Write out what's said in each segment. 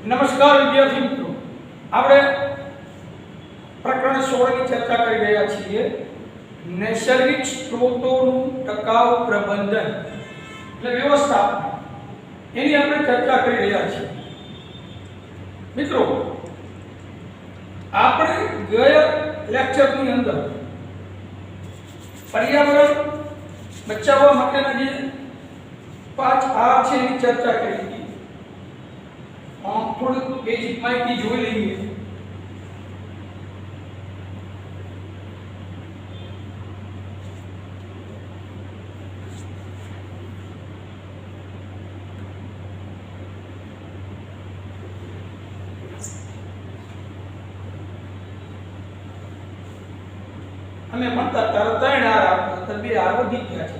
નમસ્કાર વિદ્યાર્થી મિત્રો, આપણે પ્રકરણ 16 ની ચર્ચા કરી રહ્યા છીએ. નૈસર્ગિક સ્ત્રોતોનું ટકાઉ પ્રબંધન એટલે વ્યવસ્થાપન, એની આપણે ચર્ચા કરી રહ્યા છીએ. મિત્રો, આપણે ગયા લેક્ચરની અંદર પર્યાવરણ બચાવવા માટેના જે 5 આ છે એની ચર્ચા કરી હતી. થોડું બેઝિક માહિતી જોઈ લઈએ. અમે ભણતા ત્યારે 3 આર આવતા, તો 2 આર વધી ગયા છે,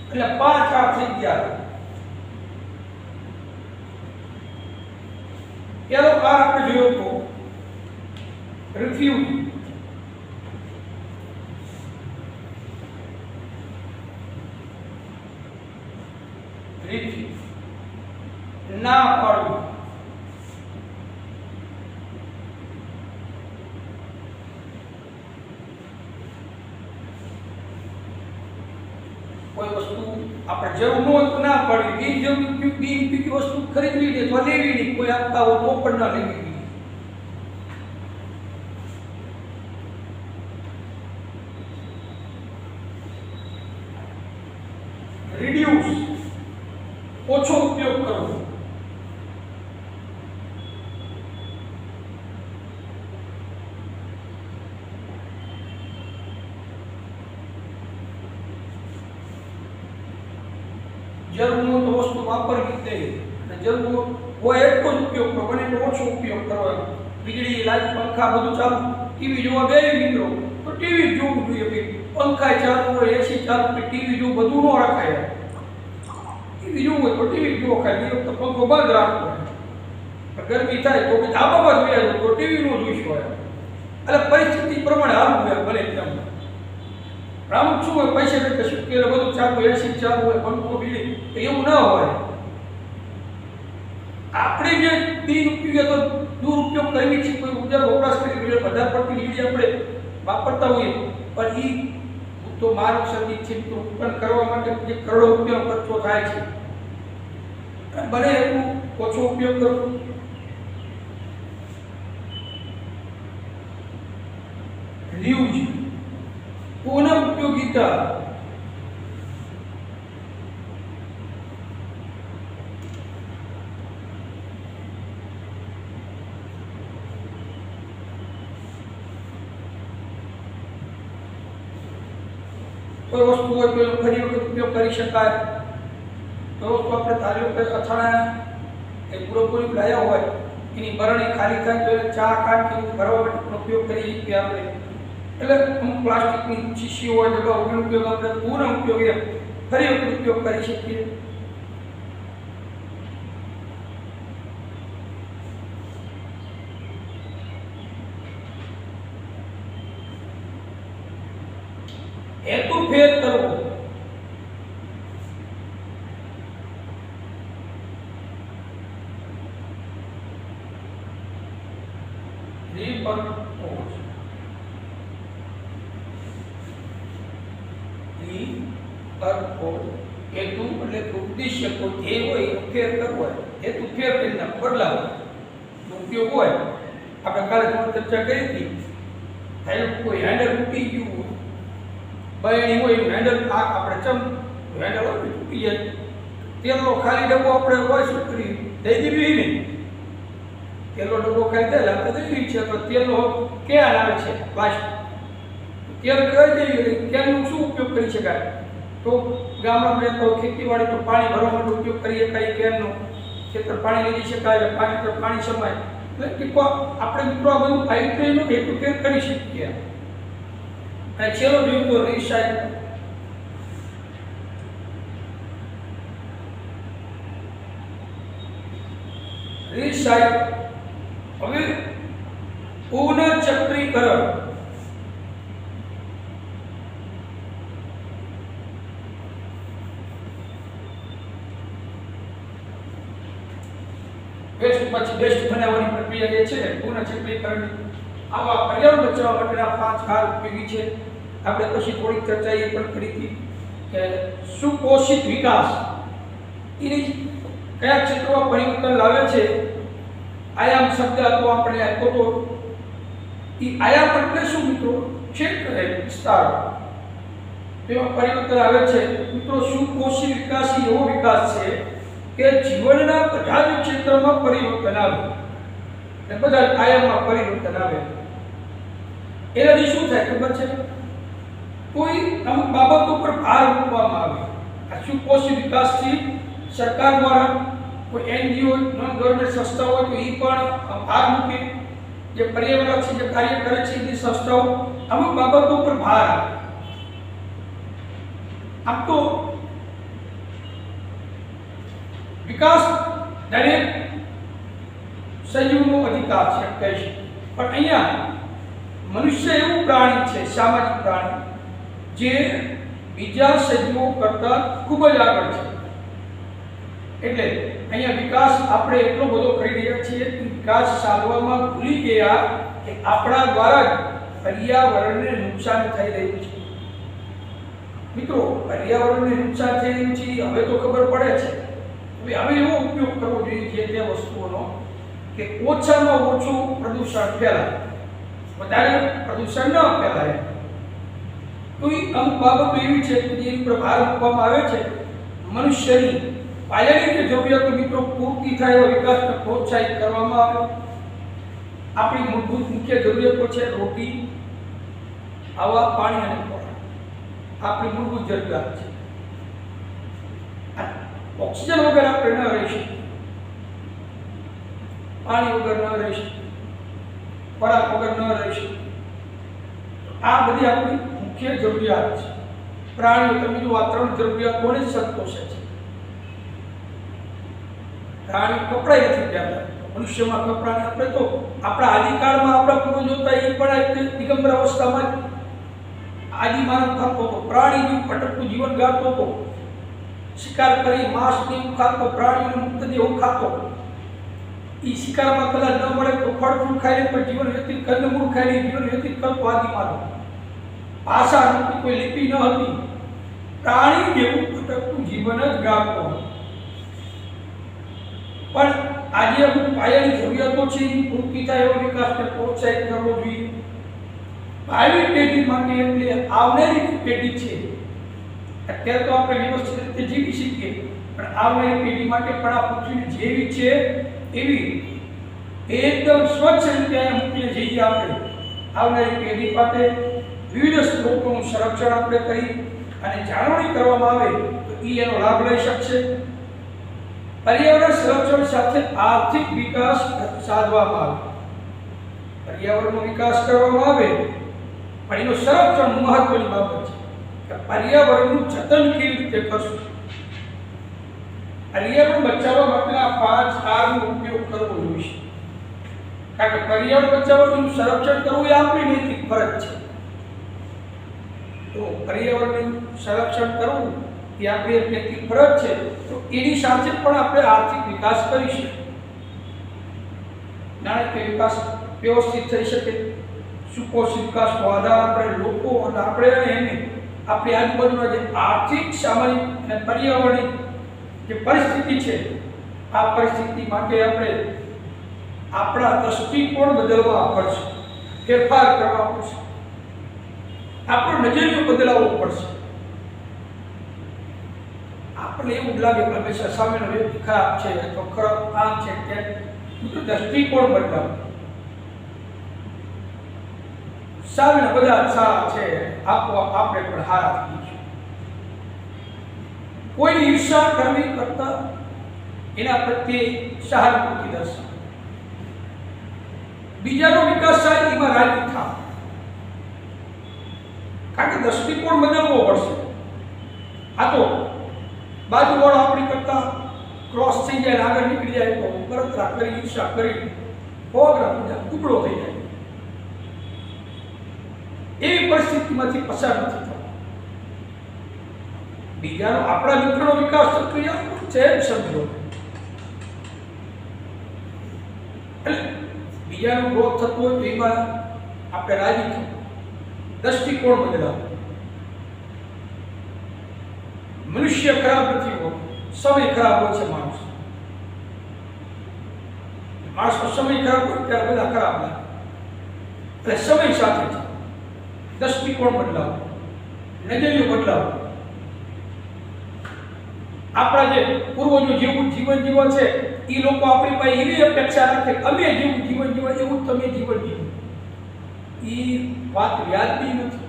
એટલે 5 આર થઈ ગયા. પેલો આર આપણે જોયો તો રિફ્યુઝ. ના પાડવું. કોઈ વસ્તુ આપણે જરૂર ન હોય તો ના પાડવી. બિનજરૂરી વસ્તુ ખરીદવી નહીં તો લેવી નહીં. કોઈ આપતા હોય તો પણ ના લેવી નહીં. રિડ્યુસ ઓછો ઉપયોગ કરવો. જરૂર ન તો વસ્તુ વાપરવી જ નહીં, અને જરૂર હોય એટલો જ ઉપયોગ કરો, બને એટલો ઓછો ઉપયોગ કરવાનો. વીજળી, લાઈટ, પંખા બધું ચાલુ, ટીવી જોવા બે મિત્રો તો ટીવી જોવું જોઈએ. પંખા ચાલુ હોય, એસી ચાલુ હોય, ટીવી જોવું બધું ન રખાય. ટીવી જોવું હોય તો ટીવી જોવો, ખાલી તો પંખો બંધ રાખવો. ગરમી થાય તો ધાબામાં જ બેસો તો ટીવી નો જોઈશું હોય. એટલે પરિસ્થિતિ પ્રમાણે હાલવું હોય બને તેમ. રામુક શું હોય, પૈસા કે શું કે બધું ચાલુ, એસી ચાલુ હોય, પંખો બીજળી, એવું ના હોય. આપણે જે બિનઉપયોગી તો દુરુપયોગ કરવી છે, કોઈ ઉજાર વપરાશ કરી વધારે પડતી વીજળી આપણે વાપરતા હોઈએ, પણ એ તો માનવ સર્જિત છે, તો ઉત્પન્ન કરવા માટે જે કરોડો રૂપિયાનો ખર્ચો થાય છે, બને એટલું ઓછો ઉપયોગ કરવો. રિયુઝ પુનઃ ઉપયોગિતા. કોઈ વસ્તુ હોય તો ફરી વખત ઉપયોગ કરી શકાય. તો વસ્તુ આપણે ધાર્યો કે અથાણા એ પૂરેપૂરી લાયા હોય, એની બરણી ખાલી થાય તો ચા કાઢી ભરવા માટે ઉપયોગ કરી શકીએ આપણે. એટલે અમુક પ્લાસ્ટિકની શીશી હોય તો ઉપયોગ આપણે પૂર્ણ ઉપયોગ ફરી વખત ઉપયોગ કરી શકીએ. હેતુ ફેર કરવો. હેતુ એટલે ઉદ્દેશ્ય કોઈ ધ્યેય હોય એનો ફેર કરવો હોય. હેતુ ફેર કરીને બદલાવો. ઉપયોગ હોય, આપણે કાલે થોડી ચર્ચા કરી હતી, કોઈ હેન્ડલ તૂટી ગયું હોય, બરણી હોય એનું હેન્ડલ આપણે હેન્ડલ હોય તૂટી જાય, તેલનો ખાલી ડબ્બો આપણે હોય શું કરી દઈ દેવી નહીં. તેલનો ડબ્બો ખાલી દે આપણે દઈ છે તો તેલનો ક્યાં આવે છે પ્લાસ્ટિક, તેલ કરી દેવી. તેલનો શું ઉપયોગ કરી શકાય? તો ગામડામાં તો ખેતીવાડી તો પાણી ભરવા માટે ઉપયોગ કરી શકાય. કેનનો ખેતર પાણી લઈ શકાય, પાણી સમાય. એટલે આપણે મિત્રો આ બધું ફાઇલ હેતુ ફેર કરી શકીએ. અને છેલ્લો જોયું તો રિસાયકલ. હવે પુનઃચક્રીકરણ. વેસ્ટ પછી બેસ્ટ બનાવવાની પ્રક્રિયા જે છે પુનઃચક્રીકરણ, આવા પર્યાવરણ બચાવવા માટેના 5 કાર ઉપયોગી છે. આપણે પછી થોડીક ચર્ચા એ પણ કરી હતી કે સુપોષિત વિકાસ એની કયા ક્ષેત્રોમાં પરિવર્તન લાવે છે. આયામ શબ્દ હતો આપણે આપ્યો તો, એ આયામ એટલે શું મિત્રો? ક્ષેત્ર વિસ્તાર, તેમાં પરિવર્તન આવે છે. મિત્રો સુપોષિત વિકાસ એવો વિકાસ છે કે જીવનના બધા જ ક્ષેત્રમાં પરિવર્તન આવે, અને બધા આયામમાં પરિવર્તન આવે. એનાથી શું થાય ખબર છે? કોઈ અમુક બાબતો પર ભાર મૂકવામાં આવે. આ સુપોષિત વિકાસથી સરકાર દ્વારા કોઈ એનજીઓ, નોન ગવર્મેન્ટ સંસ્થાઓ હોય તો એ પણ ભાર મૂકે. જે પર્યાવરણથી જે કાર્ય કરે છે એની સંસ્થાઓ અમુક બાબતો પર ભાર આપે. આમ તો વિકાસ દરેક સજીવનો અધિકાર છે કહે છે, પણ અહીંયા મનુષ્ય એવું પ્રાણી છે, સામાજિક પ્રાણી, જે બીજા સજીવો કરતા ખૂબ જ આગળ છે. એટલે અહીંયા વિકાસ આપણે એટલો બધો કરી રહ્યા છીએ કે વિકાસ સાધવામાં ભૂલી ગયા કે આપણા દ્વારા જ પર્યાવરણને નુકસાન થઈ રહ્યું છે. મિત્રો પર્યાવરણને નુકસાન થઈ રહ્યું છે હવે તો ખબર પડે છે. હવે એવો ઉપયોગ કરવો જોઈએ જે તે વસ્તુઓનો કે ઓછામાં ઓછું પ્રદૂષણ ફેલાય, વધારે પ્રદૂષણ ન ફેલાય. તો એ અમુક બાબતો એવી છે કે જેની પર ભાર મૂકવામાં આવે છે. મનુષ્યની પાયાની જે જરૂરિયાતો મિત્રો પૂર્તિ થાય એવા વિકાસને પ્રોત્સાહિત કરવામાં આવે. આપણી મૂળભૂત મુખ્ય જરૂરિયાતો છે રોટી, હવા, પાણી અને ખોરાક. આપણી મૂળભૂત જરૂરિયાત છે. ઓક્સિજન વગર આપણે ન રહી શકીએ, પાણી વગર ન રહી શકીએ, ખોરાક વગર ન રહી શકીએ. આ બધી આપણી મુખ્ય જરૂરિયાત છે. પ્રાણીઓ તમે જો આ 3 જરૂરિયાતોને જ સંતોષે છે. પ્રાણી કપડાય નથી પહેરતા, મનુષ્યમાં કપડાને આપણે તો આપણા આદિકાળમાં આપણા પૂર્વજો હતા એ પણ એક દિગંબર અવસ્થામાં આદિમાનવ થતો હતો. પ્રાણીનું ભટકતું જીવન ગાળતો હતો. શિકાર કરી માંસ ને ખાતો, પ્રાણીઓને મુક્તદેહ ખાતો. એ શિકારમાં કદાચ ન મળે તો ફળ ફૂલ ખાઈને પણ જીવન વ્યતીત, કંદમૂળ ખાઈને જીવન વ્યતીત કરતો આદિમાનવ. ભાષા નહોતી, કોઈ લિપિ ન હતી. પ્રાણી જેવું ભટકતું જીવન જ ગાળતો. પણ આજે અમુક પાયાની જરૂરિયાતો છે એની પૂર્તિ થાય એવો વિકાસને પ્રોત્સાહિત કરવો જોઈએ. ભાવિ પેઢી માટે એટલે આવનારી પેઢી છે. અત્યારે તો આપણે વ્યવસ્થિત રીતે જીવી શકીએ, પણ આવનારી પેઢી માટે પણ આ પૃથ્વી જેવી છે એવી એકદમ સ્વચ્છ રીતે મૂકીને જઈએ આપણે. આવનારી પેઢી માટે વિવિધ સ્ત્રોતોનું સંરક્ષણ આપણે કરી અને જાળવણી કરવામાં આવે તો એનો લાભ લઈ શકશે. પર્યાવરણ સંરક્ષણ સાથે આર્થિક વિકાસ સાધવામાં આવે. પર્યાવરણનો વિકાસ કરવામાં આવે પણ એનું સંરક્ષણ મહત્વની બાબત છે કે પર્યાવરણનું જતન કેવી રીતે કરશું. પર્યાવરણ બચાવવા માટેના 5 કારનો ઉપયોગ કરવો જોઈએ. કારણ કે પર્યાવરણ બચાવવાનું સંરક્ષણ કરવું એ આપણી નૈતિક ફરજ છે. તો પર્યાવરણનું સંરક્ષણ કરવું એ આપણી નૈતિક ફરજ છે. તો એની સાથે પણ આપણે આર્થિક વિકાસ કરીશું. નાણાકીય વિકાસ વ્યવસ્થિત થઈ શકે. સુપોષિત વિકાસનો આધાર આપણે લોકો અને આપણે એને આપણી આજુબાજુના જે આર્થિક, સામાજિક અને પર્યાવરણીય જે પરિસ્થિતિ છે, આ પરિસ્થિતિ માટે આપણે આપણા દૃષ્ટિકોણ બદલવા પડશે, ફેરફાર કરવા પડશે, આપણો નજરિયો બદલાવવો પડશે. આપણને એવું લાગે કે હંમેશા સામેનો વ્યક્તિ ખરાબ છે તો ખરાબ આમ છે કે દૃષ્ટિકોણ બદલાવો. સામેના બધા સારા છે, આપણે પણ હારા થઈ જઈશું. કોઈની ઈર્ષા કરવી કરતા એના પ્રત્યે સહાનુભૂતિ દર્શાવો. બીજાનો વિકાસ થાય એમાં રાજી થાવ. કારણ કે દૃષ્ટિકોણ બદલવો પડશે. આ તો બાજુવાળો આપણી કરતા ક્રોસ થઈ જાય, આગળ નીકળી જાય તો બળતરા કરી, ઈર્ષા કરી પ્રોગ્રામ ટુકડો થઈ જાય. એવી પરિસ્થિતિમાંથી પસાર નથી થતો. બીજાનો, આપણા મિત્રનો વિકાસ થતો છે એમ સમજો. એટલે બીજાનો ગ્રોથ થતો હોય તો એમાં આપણે રાજી થવું, દ્રષ્ટિકોણ બદલાવો. મનુષ્ય ખરાબ નથી હોતો, સમય ખરાબ હોય છે. માણસનો સમય ખરાબ હોય ત્યારે બધા ખરાબ લાગે. એટલે સમય સાથે છે, દ્રષ્ટિકોણ બદલાવો, નજરિયો બદલાવો. આપણા જે પૂર્વજો જેવું જીવન જીવો છે એ લોકો આપણી પાસે એવી અપેક્ષા રાખે અમે જેવું જીવન જીવો એવું તમે જીવન જીવો. એ વાત યાદની નથી.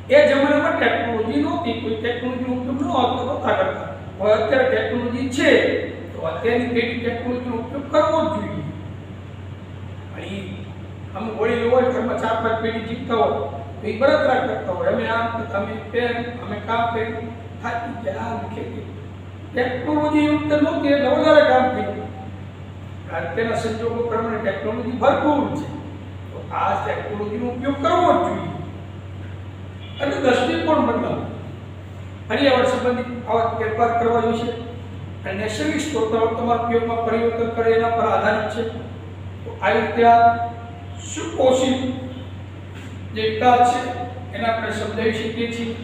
એ જમાનામાં ટેકનોલોજી નહોતી, કોઈ ટેકનોલોજીનો ઉપયોગ નહોતા કરતા. હવે અત્યારે ટેકનોલોજી છે તો અત્યારની પેઢી ટેકનોલોજીનો ઉપયોગ કરવો જ જોઈએ. અને અમુક વડીલો હોય ઘરમાં 4-5 પેઢી જીવતા હોય તો એ બળતરા કરતા હોય અમે આમ અમે તેમ અમે કામ કર્યું થાકી ગયા આ ખેતી. ટેકનોલોજી યુક્ત નહોતી એટલે વધારે કામ કર્યું. અત્યારના સંજોગો પ્રમાણે ટેકનોલોજી ભરપૂર છે તો આ ટેકનોલોજીનો ઉપયોગ કરવો જ જોઈએ. અને દ્રષ્ટિકોણ બદલાવો, પર્યાવરણ સંબંધિત આવા ફેરફાર કરવા જોઈશે. અને નૈસર્ગિક સ્ત્રોતો તમારા ઉપયોગમાં પરિવર્તન કરે એના પર આધારિત છે. તો આ રીતે સુપોષિત જે વિકાસ છે એના આપણે સમજાવી શકીએ છીએ.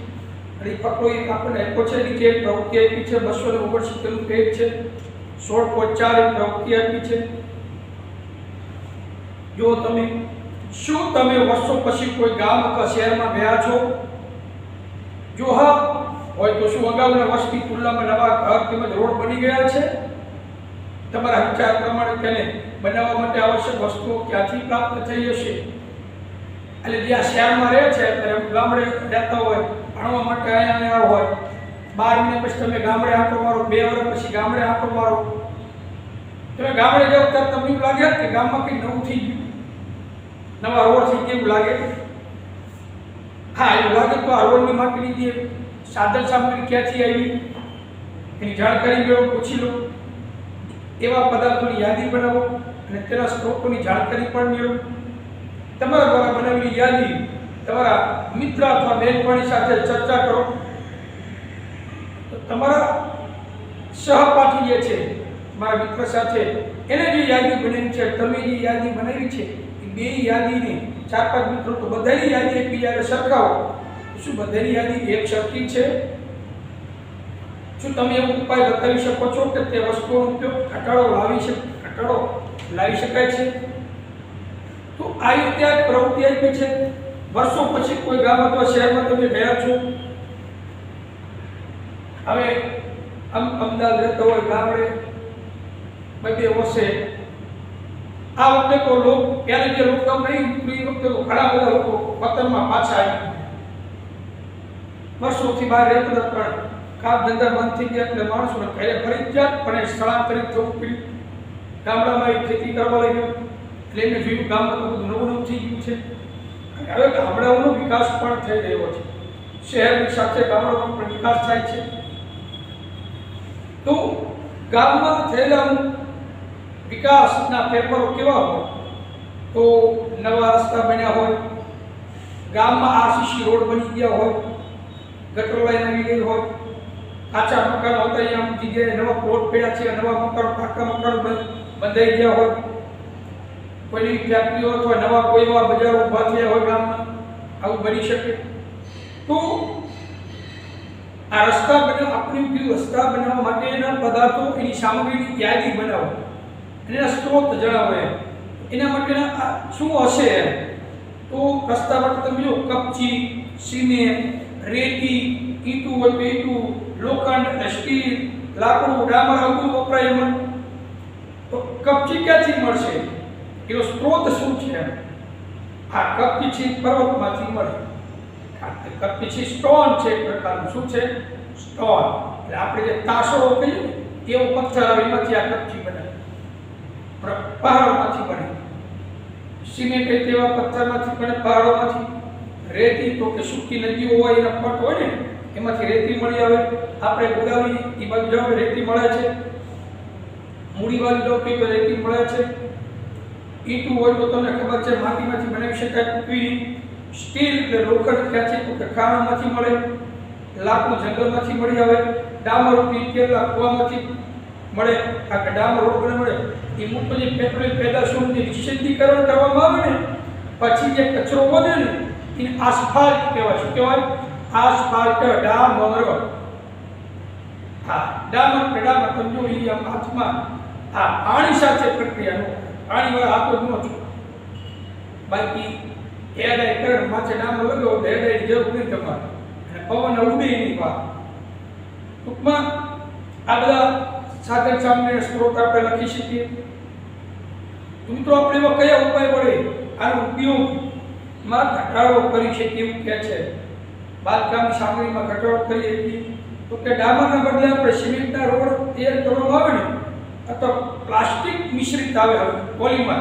અને ફક્તો એક આપણને આપ્યો છે નીચે એક પ્રવૃત્તિ આપી છે 269 પેજ છે 16.4 એક પ્રવૃત્તિ આપી છે. જો તમે શું તમે વર્ષો પછી કોઈ ગામ અથવા શહેરમાં ગયા છો? જો હા હોય તો શું અગાઉના વર્ષની તુલનામાં નવા ઘર તેમજ રોડ બની ગયા છે? તમારા વિચાર પ્રમાણે તેને બનાવવા માટે આવશ્યક વસ્તુઓ ક્યાંથી પ્રાપ્ત થઈ હશે? એટલે જે આ શહેરમાં રહે છે ત્યારે ગામડે રહેતા હોય, ભણવા માટે અહીંયા હોય, 12 મહિના પછી તમે ગામડે આંટો મારો, 2 વર્ષ પછી ગામડે આંટો મારો, તમે ગામડે જાઓ ત્યારે તમને એવું લાગે કે ગામમાં કંઈ નવું થઈ ગયું, નવા રોડ થઈ કેવું લાગે? હા, એવું લાગે તો આ રોડની માટેની જે સાધન સામગ્રી ક્યાંથી આવી એની જાણકારી મેળવો, પૂછી લો. એવા પદાર્થોની યાદી બનાવો અને તેના સ્ત્રોતોની જાણકારી પણ મેળવો. તમારા દ્વારા બનાવેલી યાદી તમારા મિત્ર અથવા બહેનપણી સાથે ચર્ચા કરો. તો તમારા સહપાઠી જે છે મારા મિત્ર સાથે એને જે યાદી બનાવી છે, તમે જે યાદી બનાવી છે, બે યાદીને 4-5 મિત્રો તો બધાની યાદી એકબીજાને સરખાવો. શું બધાની યાદી એક સરખી છે? શું તમે એવો ઉપાય બતાવી શકો છો કે તે વસ્તુનો ઉપયોગ ઘટાડો લાવી શકાય છે? તો આ રીતે આ પ્રવૃત્તિ આપી છે. વર્ષો પછી કોઈ ગામ અથવા શહેરમાં તમે ગયા છો. હવે અમદાવાદ રહેતો હોય ગામડે 2 વર્ષે આ વખતે તો પહેલા જે લોકડાઉન નહીં એ વખતે તો ઘણા બધા લોકો વતનમાં પાછા આવ્યા. વર્ષોથી બહાર રહેતા પણ કામ ધંધા બંધ થઈ ગયા એટલે માણસોને ઘરે ફરજિયાત પણ સ્થળાંતરિત થવું પડ્યું. ગામડામાં ખેતી કરવા લાગ્યો એટલે એમને જોયું ગામમાં તો બધું નવું થઈ ગયું છે. હવે ગામડાઓનો વિકાસ પણ થઈ રહ્યો છે, શહેરની સાથે ગામડાનો પણ વિકાસ થાય છે. તો ગામમાં થયેલા વિકાસના ફેરફારો કેવા હોય? તો નવા રસ્તા બન્યા હોય, ગામમાં આરસીસી રોડ બની ગયા હોય, ગટર લાઈન આવી ગઈ હોય, કાચા મકાનો હતા અહીંયા અમુક જગ્યાએ નવા પ્લોટ પડ્યા છે, નવા મકાનો પાકા મકાનો બંધાઈ ગયા હોય, કોઈની ફેક્ટરીઓ અથવા નવા કોઈ એવા બજારો ઊભા થયા હોય ગામમાં, આવું બની શકે. તો આ રસ્તા બનાવવા માટેના પદાર્થો એની સામગ્રીની યાદી બનાવો, એના સ્ત્રોત જણાવો. એના માટેના શું હશે? તો રસ્તા માટે તમે જો કપચી, સિમેન્ટ, રેતી, ઈંટું હોય તો ઈંટું, લોખંડ, સ્ટીલ, લાકડું, ડામર આવું વપરાય એમાં. તો કપચી ક્યાંથી મળશે? એનો સ્ત્રોત શું છે? આ કપચી છે પર્વતમાંથી મળે. કપચી સ્ટોન છે એક પ્રકારનું. શું છે? સ્ટોન. એટલે આપણે જે તાસો કહીએ એવો પથ્થર આવે એમાંથી આ કપચી બને, પહાડોમાંથી બને. સિમેન્ટ તેવા પથ્થરમાંથી બને, પહાડોમાંથી. રેતી તો કે સૂકી નદીઓ હોય એના પટ હોય ને એમાંથી રેતી મળી આવે. આપણે ગોદાવરી એ બાજુ જાઓ રેતી મળે છે, મૂડી બાજુ જાઓ તો રેતી મળે છે. ઈંટું હોય તો તમને ખબર છે માટીમાંથી બનાવી શકાય ટૂંકવી. સ્ટીલ એટલે લોખંડ ક્યાંથી તો કે ખાણામાંથી મળે, લાકડું જંગલમાંથી મળી આવે, ડામર તેલના કૂવામાંથી મળે આ ડામર રોડ બને મળે એ મોટો જે પેટ્રોલિયમ પેદાશોનું જે વિશેષીકરણ કરવામાં આવે ને પછી જે કચરો વધે ને એને આસ્ફાલ્ટ કહેવાય. શું કહેવાય? આસ્ફાલ્ટ. ડામર. હા, ડામર સમજો એ આમ હાથમાં આ પાણી સાથે પ્રક્રિયાનો પાણી વાળા હાથો જ ન છો. બાકી એડાય કર માથે ડામર લગાવો તો એડાય જરૂર નહીં તમારે અને પવન ઉડે એની વાત. ટૂંકમાં આ બધા સાધન સામગ્રીના સ્ત્રોત આપણે લખી શકીએ. મિત્રો આપણે એવા કયા ઉપાય વડે આનો ઉપયોગમાં ઘટાડો કરી શકીએ એવું કહે છે. બાંધકામની સામગ્રીમાં ઘટાડો કરીએ છીએ તો કે ડામરના બદલે આપણે સિમેન્ટના રોડ તૈયાર કરવામાં આવે ને અથવા પ્લાસ્ટિક મિશ્રિત આવે હવે પોલિમર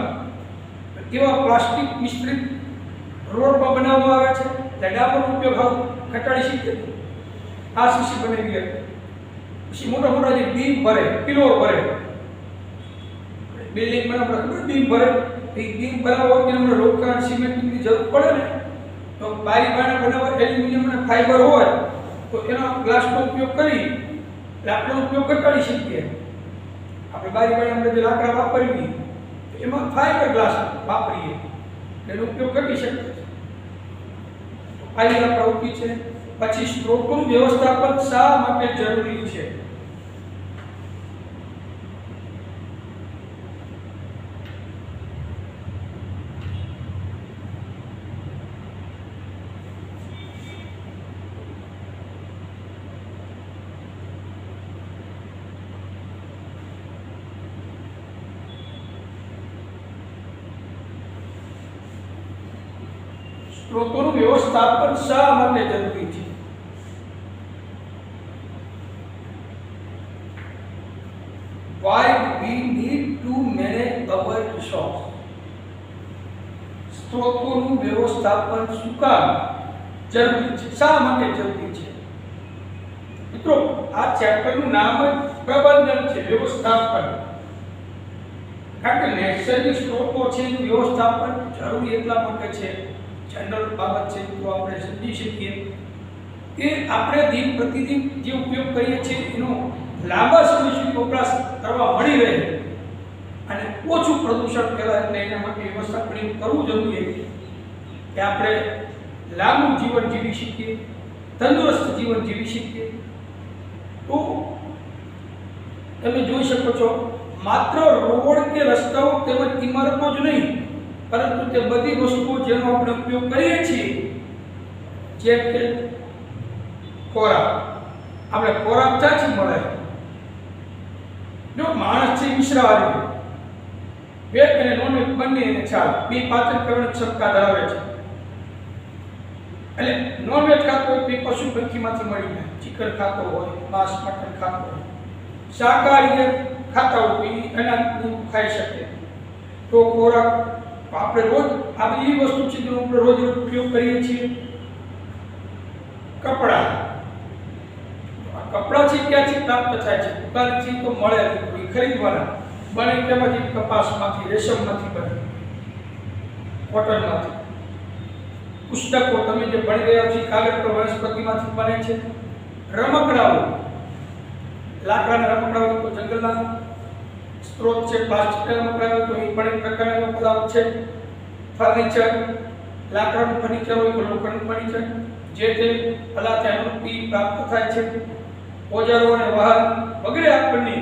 એવા પ્લાસ્ટિક મિશ્રિત રોડમાં બનાવવામાં આવે છે. એટલે ડામરનો ઉપયોગ હવે ઘટાડી શકીએ. આરસીસી બનાવી ગયા પછી મોટા મોટા જે બીમ ભરે પિલોર ભરે બિલ્ડિંગ બનાવવા બીમ ભરે એ બીમ બનાવવા કે અમને લોખંડ સિમેન્ટની જરૂર પડે ને તો બારી બારણા બનાવવા એલ્યુમિનિયમ અને ફાઈબર હોય તો એનો ગ્લાસનો ઉપયોગ કરી લાકડાનો ઉપયોગ ઘટાડી શકીએ. આપણે બારી બારણા જે લાકડા વાપરીએ એમાં ફાઈબર ગ્લાસ વાપરીએ એનો ઉપયોગ ઘટી શકે છે. આ પ્રવૃત્તિ છે. પછી સ્ત્રોતનું વ્યવસ્થાપન શા માટે જરૂરી છે? સ્ત્રોતોનું વ્યવસ્થાપન શા માટે જરૂરી છે? Why we need to manage our resource? સ્ત્રોતોનું વ્યવસ્થાપન શું કામ જરૂરી છે? શા માટે જરૂરી છે? મિત્રો આ ચેપ્ટરનું નામ જ પ્રબંધન છે, વ્યવસ્થાપન. કારણ કે નૈસર્ગિક સ્ત્રોતો છે એનું વ્યવસ્થાપન જરૂરી એટલા માટે છે. જનરલ બાબત છે તો આપણે સમજી શકીએ કે આપણે દિન પ્રતિદિન જે ઉપયોગ કરીએ છીએ એનો લાંબા સમય સુધી વપરાશ કરવા મળી રહે અને ઓછું પ્રદૂષણ ફેલાય એટલે એના માટે વ્યવસ્થાપન કરવું જરૂરી છે કે આપણે લાંબુ જીવન જીવી શકીએ, તંદુરસ્ત જીવન જીવી શકીએ. તો તમે જોઈ શકો છો માત્ર રોડ કે રસ્તાઓ તેમજ ઇમારતો જ નહીં પરંતુ તે બધી વસ્તુઓ જેનો આપણે ઉપયોગ કરીએ છીએ જેમ કે ખોરાક. આપણે ખોરાક ક્યાંથી મળે? જો માણસ છે મિશ્રાહારી, વેજ અને નોન વેજ બંને એને ચાલે, બે પાચન કરવાની ક્ષમતા ધરાવે છે. એટલે નોન વેજ ખાતો હોય તો એ પશુ પંખીમાંથી મળી જાય, ચિકન ખાતો હોય, માંસ મટન ખાતો હોય. શાકાહારી ખાતા હોય તો એ અનાજનું ખાઈ શકે. તો ખોરાક આપણે રોજ આ બધી વસ્તુ છે જેનો આપણે રોજ ઉપયોગ કરીએ છીએ. કપડાં છે ક્યાંથી પ્રાપ્ત થાય છે? દુકાનથી તો મળે, ખરીદવાના બને તેમાંથી કપાસમાંથી, રેશમમાંથી બને, કોટનમાંથી. પુસ્તકો તમે જે ભણી રહ્યા છો કાગળ પર વનસ્પતિમાંથી બને છે. રમકડાઓ, લાકડાના રમકડાઓ તો જંગલના સ્ત્રોત છે. પ્લાસ્ટિકના રમકડાઓ તો એ પણ એક પ્રકારના પદાર્થ છે. ફર્નિચર, લાકડાનું ફર્નિચર હોય તો લોખંડનું ફર્નિચર જે તે પદાર્થથી પ્રાપ્ત થાય છે. ઓજારો અને વાહન વગેરે આપણને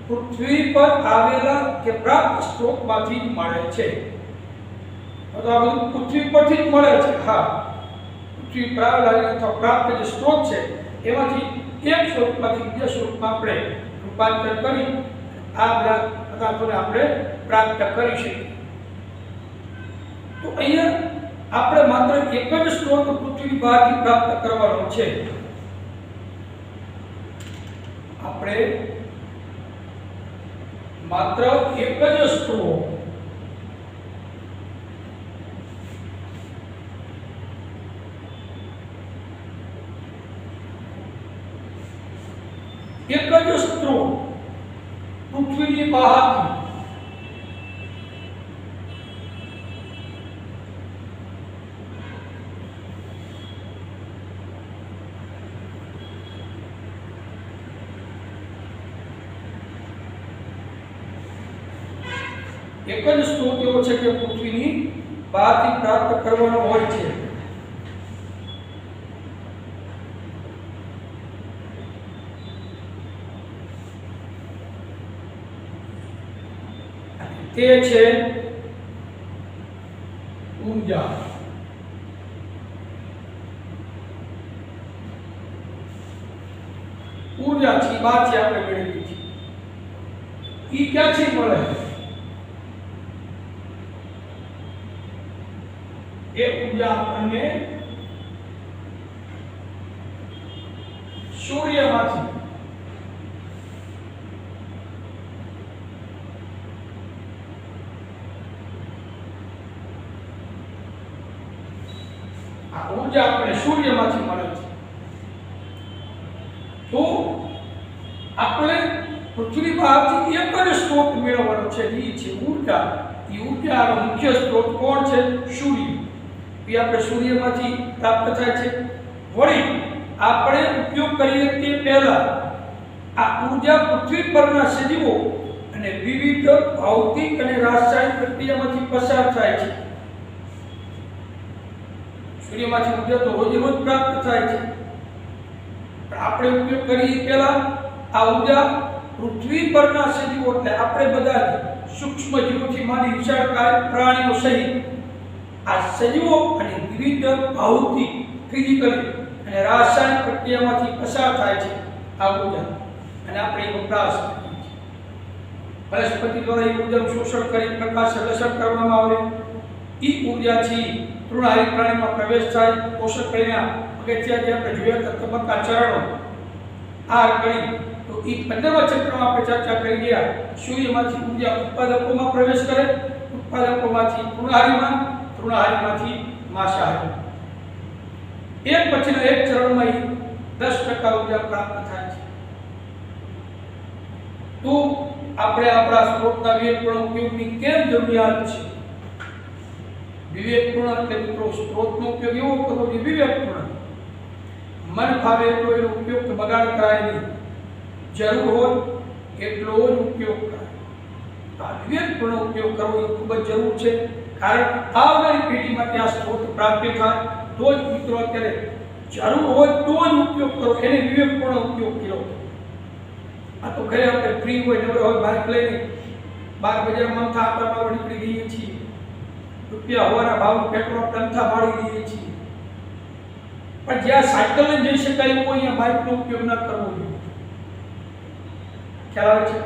પૃથ્વી પર આવેલા કે પ્રાપ્ત સ્ત્રોતમાંથી જ મળે છે. તો આ બધું પૃથ્વી પરથી જ મળે છે. હા, પૃથ્વી પર આવેલા અથવા પ્રાપ્ત જે સ્ત્રોત છે એમાંથી એક સ્ત્રોતમાંથી બીજા સ્ત્રોતમાં આપણે રૂપાંતર કરી આ બધા પદાર્થોને આપણે પ્રાપ્ત કરી શકીએ. તો અહીંયા આપણે માત્ર એક જ સ્ત્રોત પૃથ્વી બહારથી પ્રાપ્ત કરવાનો છે. આપણે માત્ર એક જ સ્ત્રોત પૃથ્વીની બહારથી એક જ સ્ત્રોત એવો છે કે પૃથ્વીની બહારથી પ્રાપ્ત કરવાનો હોય છે. તે છે ઊર્જા. ઊર્જા છે બહારથી આપણે મેળવીએ છીએ. ઈ ક્યાંથી મળે? એ ઊર્જા આપણને સૂર્યમાંથી ऊर्जा अपने सूर्य माथी मळे छे. तो આપણે પૃથ્વી બહારથી એક જ સ્ત્રોત મેળવવાનો છે, એ છે ઊર્જા. એ ઊર્જાનો મુખ્ય સ્ત્રોત કોણ છે? સૂર્ય. એ આપણે સૂર્યમાંથી પ્રાપ્ત થાય છે. વળી આપણે ઉપયોગ કરીએ તે પહેલા આ ઊર્જા પૃથ્વી પરના સજીવો અને વિવિધ ભૌતિક અને રાસાયણિક પ્રક્રિયામાંથી પસાર થાય છે. સૂર્યમાંથી ઊર્જા તો રોજ રોજ પ્રાપ્ત થાય છે, પણ આપણે ઉપયોગ કરીએ પહેલા આ ઊર્જા પૃથ્વી પરના સજીવો એટલે આપણે બધા સૂક્ષ્મ જીવોથી માંડી વિશાળકાય પ્રાણીઓ સહિત આ સજીવો અને વિવિધ ભૌતિક ફિઝિકલ અને રાસાયણિક પ્રક્રિયામાંથી પસાર થાય છે આ ઊર્જા, અને આપણે એનો વપરાશ કરીએ છીએ. વનસ્પતિ દ્વારા એ ઊર્જાનું શોષણ કરી પ્રકાશ સંશ્લેષણ કરવામાં આવે. એ ઊર્જાથી તૃણહારી પ્રાણીમાં પ્રવેશ થાય. પોષક કણિયા અગત્યના જે આપણે જોયા હતા તબક્કા ચરણો આ કરી તો એ 15મા ચક્રમાં આપણે ચર્ચા કરી ગયા. સૂર્યમાંથી ઊર્જા ઉત્પાદકોમાં પ્રવેશ કરે, ઉત્પાદકોમાંથી તૃણહારીમાં, તૃણહારીમાંથી માંસાહારી. એક પછીના એક ચરણમાં 10% ઊર્જા પ્રાપ્ત થાય છે. તો આપણે આપણા સ્ત્રોતના વિવેકપૂર્ણ ઉપયોગની કેમ જરૂરિયાત છે? વિવેકપૂર્ણ એટલે મિત્રો સ્ત્રોતનો ઉપયોગ એવો કરવો જોઈએ વિવેકપૂર્ણ. મન ભાવે એટલો એનો ઉપયોગ બગાડ કરાય નહીં. જરૂર હોય એટલો જ ઉપયોગ કરાય. આ વિવેકપૂર્ણ ઉપયોગ કરવો એ ખૂબ જ જરૂર છે, કારણ આવનારી પેઢી માટે આ સ્ત્રોત પ્રાપ્ય થાય. તો જ મિત્રો અત્યારે જરૂર હોય તો જ ઉપયોગ કરો, એને વિવેકપૂર્ણ ઉપયોગ કરો. આ તો ઘરે આપણે ફ્રી હોય નવરા હોય બાઇક લઈને બાર બજારમાં મમથા આપવા નીકળી જઈએ છીએ. રૂપિયા હોવાના ભાવ પેટ્રોલ ટંથા બાળી દઈએ છીએ. પણ જ્યાં સાયકલ લઈને જઈ શકાય એવું અહીંયા બાઇકનો ઉપયોગ ન કરવો જોઈએ. ખ્યાલ આવે છે?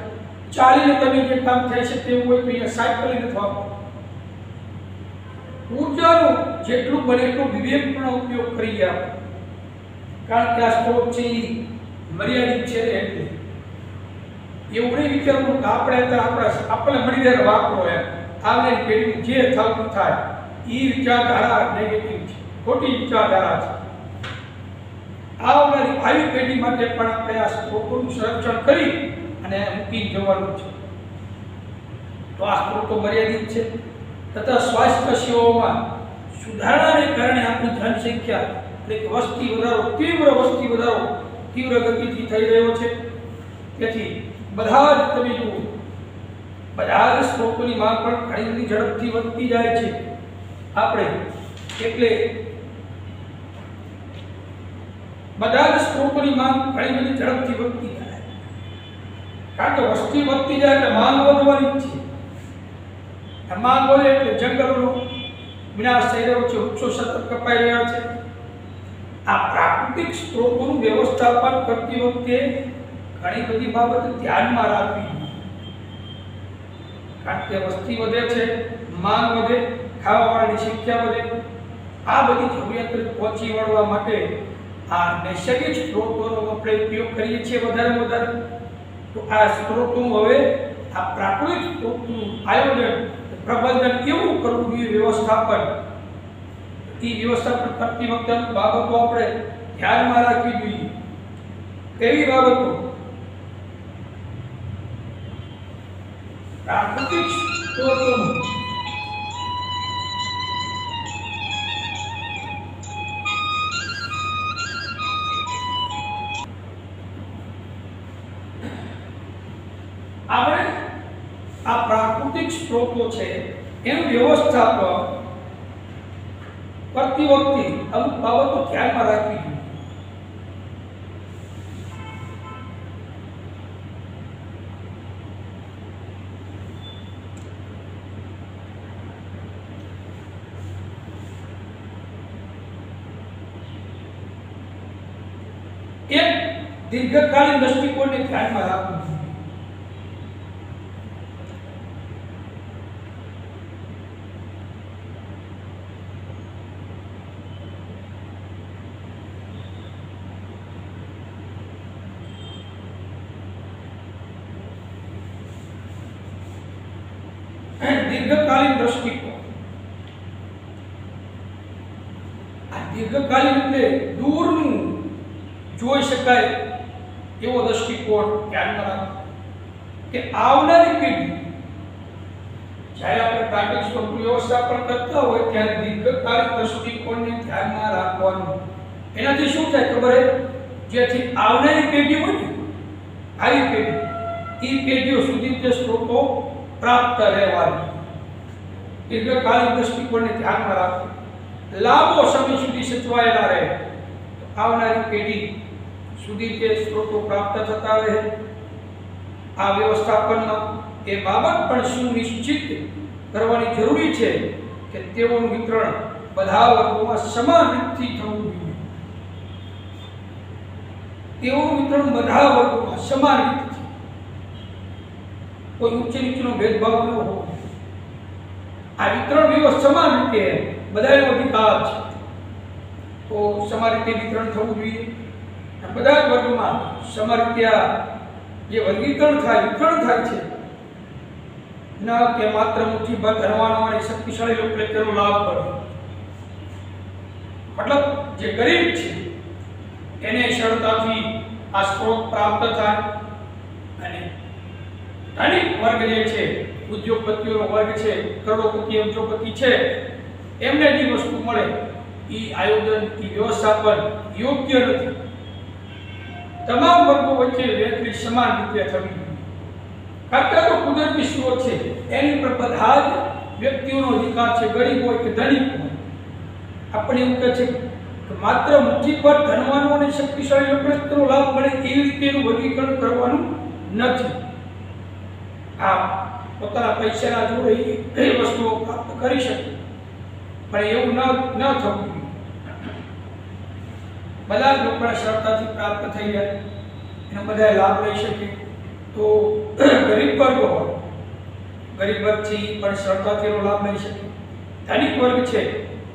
ચાલીને તમે જે કામ થઈ શકે તેવું હોય તો અહીંયા સાયકલ લઈને થવા. ઊર્જાનો જેટલું બને એટલો વિવેકપૂર્ણ ઉપયોગ કરીએ આપણે, કારણ કે આ સ્ત્રોત છે એ મર્યાદિત છે. એટલે એવું નહીં વિચારવું કે આપણે આપણને મળી જાય વાપરો એમ. આવનારી પેઢીનું જે થતું થાય એ વિચારધારા નેગેટિવ છે, ખોટી વિચારધારા છે. આવનારી ભાવિ પેઢી માટે પણ આપણે આ સ્ત્રોતોનું સંરક્ષણ કરી અને મૂકી જવાનું છે. તો આ સ્ત્રોતો મર્યાદિત છે, તથા સ્વાસ્થ્ય સેવાઓમાં સુધારણાને કારણે આપણી જનસંખ્યા એટલે વસ્તી વધારો, વસ્તી વધારો તીવ્ર ગતિથી થઈ રહ્યો છે. તેથી બધા જ તમે જુઓ, બધા જ સ્ત્રોતોની માંગ પણ ઘણી ઝડપથી વધતી જાય છે. આપણે એટલે બધા જ સ્ત્રોતોની માંગ ઘણી બધી ઝડપથી વધતી જાય, કારણ કે વસ્તી વધતી જાય એટલે માંગ વધવાની જ છે. આ માંગ વધે એટલે જંગલોનો વિનાશ થઈ રહ્યો છે, વૃક્ષો સતત કપાઈ રહ્યા છે. આ પ્રાકૃતિક સ્ત્રોતોનું વ્યવસ્થાપન કરતી વખતે ઘણી બધી બાબતો ધ્યાનમાં રાખવી, કારણ કે વસ્તી વધે છે, માંગ વધે, ખાવાવાળાની સંખ્યા વધે. આ બધી જરૂરિયાતો પહોંચી વળવા માટે આ નૈસર્ગિક સ્ત્રોતોનો આપણે ઉપયોગ કરીએ છીએ વધારે વધારે. તો આ સ્ત્રોતોનું હવે આ પ્રાકૃતિક સ્ત્રોતનું આયોજન પ્રબંધન કેવું કરવું જોઈએ, વ્યવસ્થાપન. એ વ્યવસ્થાપન કરતી વખતે બાબતો આપણે ધ્યાનમાં રાખવી જોઈએ. કેવી બાબતો? પ્રાકૃતિક સ્ત્રોતોનું આપણે આ પ્રાકૃતિક સ્ત્રોતો છે એનું વ્યવસ્થાપન કરતી વખતે અમુક બાબતો ધ્યાનમાં રાખવી જોઈએ. એક દીર્ઘકાલીન દ્રષ્ટિકોણને ધ્યાનમાં રાખવું જોઈએ. દીર્ઘકાલીન દ્રષ્ટિકોણ, આ દીર્ઘકાલીન એટલે દૂરનું જોઈ શકાય એવો દ્રષ્ટિકોણ ધ્યાનમાં રાખો કે આવનારી પેઢી જ્યારે આપણે પ્રાકૃતિક સ્ત્રોત વ્યવસ્થાપન કરતા હોય ત્યારે દીર્ઘકાલીન દ્રષ્ટિકોણને ધ્યાનમાં રાખવાનું. એનાથી શું થાય ખબર છે? જેથી આવનારી પેઢી હોય ને, આવી પેઢી, એ પેઢીઓ સુધી તે સ્ત્રોતો પ્રાપ્ત રહેવાની. દીર્ઘકાલીન દ્રષ્ટિકોણને ધ્યાનમાં રાખો. લાંબો સમય સુધી સચવાયેલા રહે, આવનારી પેઢી સુધી તે સ્ત્રોતો પ્રાપ્ત થતા રહે. આ વ્યવસ્થાપનમાં એ બાબત પણ સુનિશ્ચિત કરવાની જરૂરી છે કે તેઓનું વિતરણ બધા વર્ગોમાં સમાન રીતથી થવું જોઈએ. તેઓનું વિતરણ બધા વર્ગોમાં સમાન રીતથી, કોઈ ઉચ્ચ નીચનો ભેદભાવ ન હોવો. આ વિતરણ વ્યવસ્થા સમાન રીતે બધાનો અધિકાર છે, તો સમાન રીતે વિતરણ થવું જોઈએ. બધા જ વર્ગમાં સમાન રીતે જે વર્ગીકરણ થાય, વિતરણ થાય છે, ન કે માત્ર મુઠ્ઠીભર ધનવાનો અને શક્તિશાળી લોકોને તેનો લાભ પડે. મતલબ જે ગરીબ છે એને સરળતાથી આ સ્ત્રોત પ્રાપ્ત થાય અને ધનિક વર્ગ જે છે, ઉદ્યોગપતિઓનો વર્ગ છે, કરોડોપતિ ઉદ્યોગપતિ છે, એમને જે વસ્તુ મળે એ આયોજન, એ વ્યવસ્થાપન યોગ્ય નથી. તમામ વર્ગો વચ્ચે વહેંચણી સમાન રીતે થવી જોઈએ. કારણ કે કુદરતી સ્ત્રોત છે, એની પર બધા જ વ્યક્તિઓનો અધિકાર છે, ગરીબ હોય કે ધનિક હોય. આપણે એવું કહે છે કે માત્ર મુઠ્ઠીભર ધનવાનો અને શક્તિશાળી લોકોને તેનો લાભ મળે એવી રીતે એનું વર્ગીકરણ કરવાનું નથી. આ પોતાના પૈસાના જોડે એ વસ્તુઓ પ્રાપ્ત કરી શકે, પણ એવું ન થવું જોઈએ. બધા જ લોકોને સરળતાથી પ્રાપ્ત થઈ જાય, એનો બધા લાભ લઈ શકે. તો ગરીબ વર્ગ હોય, ગરીબ વર્ગથી પણ સરળતાથી એનો લાભ લઈ શકે. ધનિક વર્ગ છે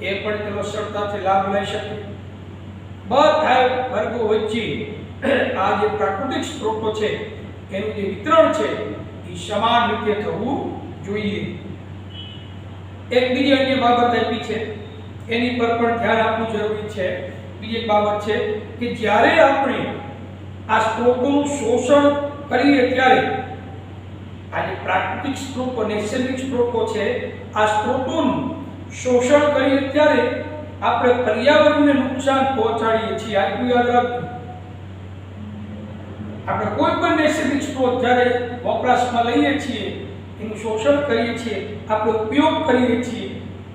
એ પણ તેનો સરળતાથી લાભ લઈ શકે. બધા વર્ગો વચ્ચે આ જે પ્રાકૃતિક સ્ત્રોતો છે એનું જે વિતરણ છે એ સમાન રીતે થવું જોઈએ. એક બીજી અન્ય બાબત આપી છે, એની પર પણ ધ્યાન આપવું જરૂરી છે. બીજી એક બાબત છે કે જ્યારે આપણે આ સ્ત્રોતોનું શોષણ કરીએ ત્યારે આ જે પ્રાકૃતિક સ્ત્રોતો, નૈસર્ગિક સ્ત્રોતો છે, આ સ્ત્રોતોનું શોષણ કરીએ ત્યારે આપણે પર્યાવરણને નુકસાન પહોંચાડીએ છીએ. આટલું યાદ રાખવું. આપણે કોઈ પણ નૈસર્ગિક સ્ત્રોત જ્યારે વપરાશમાં લઈએ છીએ, એનું શોષણ કરીએ છીએ, આપણે ઉપયોગ કરીએ છીએ,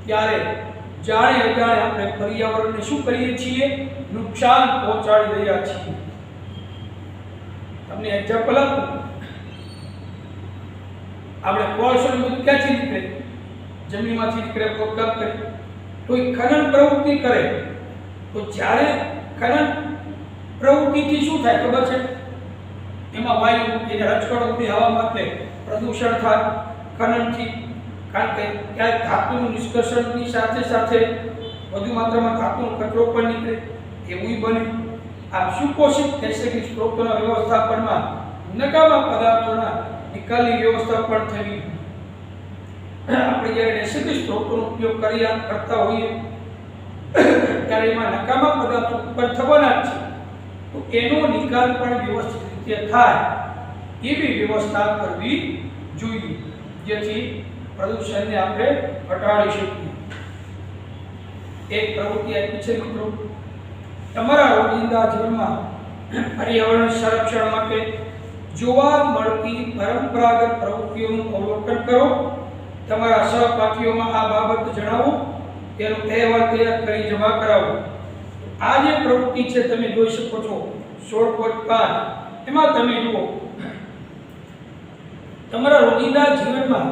ત્યારે જાણે અજાણે આપણે પર્યાવરણને શું કરીએ છીએ? નુકસાન પહોંચાડી રહ્યા છીએ. તમને એક્ઝામ્પલ આપું. આપણે કોલસો ને બધું ક્યાંથી નીકળે? જમીનમાંથી નીકળે, ખોદકામ કરે. કોઈ ખનન પ્રવૃત્તિ કરે તો જ્યારે ખનન પ્રવૃત્તિથી શું થાય ખબર છે? એમાં વાયુ કે રજકણો ઉડી હવા માટે પ્રદૂષણ થાય ખનનથી. કારણ કે ક્યાંક ધાતુનું નિષ્કર્ષણની સાથે સાથે વધુ માત્રામાં ધાતુનો કચરો પણ નીકળે, એવું બને. આ સુપોષિત નૈસર્ગિક સ્ત્રોતોના વ્યવસ્થાપનમાં નકામા પદાર્થોના નિકાલની વ્યવસ્થા પણ થવી. આપણે જ્યારે નૈસર્ગિક સ્ત્રોતોનો ઉપયોગ કરતા હોઈએ ત્યારે એમાં નકામા પદાર્થો ઉત્પન્ન થવાના જ છે, તો એનો નિકાલ પણ વ્યવસ્થિત રીતે થાય એવી વ્યવસ્થા કરવી જોઈએ, જેથી પ્રદૂષણને આપણે ઘટાડી શકીએ. એક પ્રવૃત્તિ આપી છે મિત્રો, તમારા રોજિંદા જીવનમાં પર્યાવરણ સંરક્ષણ માટે જોવા મળતી પરંપરાગત પ્રવૃત્તિઓનું અવલોકન કરો તમારા સહપાઠીઓમાં આ બાબત જણાવો, તેનો અહેવાલ તૈયાર કરી જમા કરાવો. આ જે પ્રવૃત્તિ છે તમે જોઈ શકો છો 16.5, એમાં તમે જુઓ તમારા રોજિંદા જીવનમાં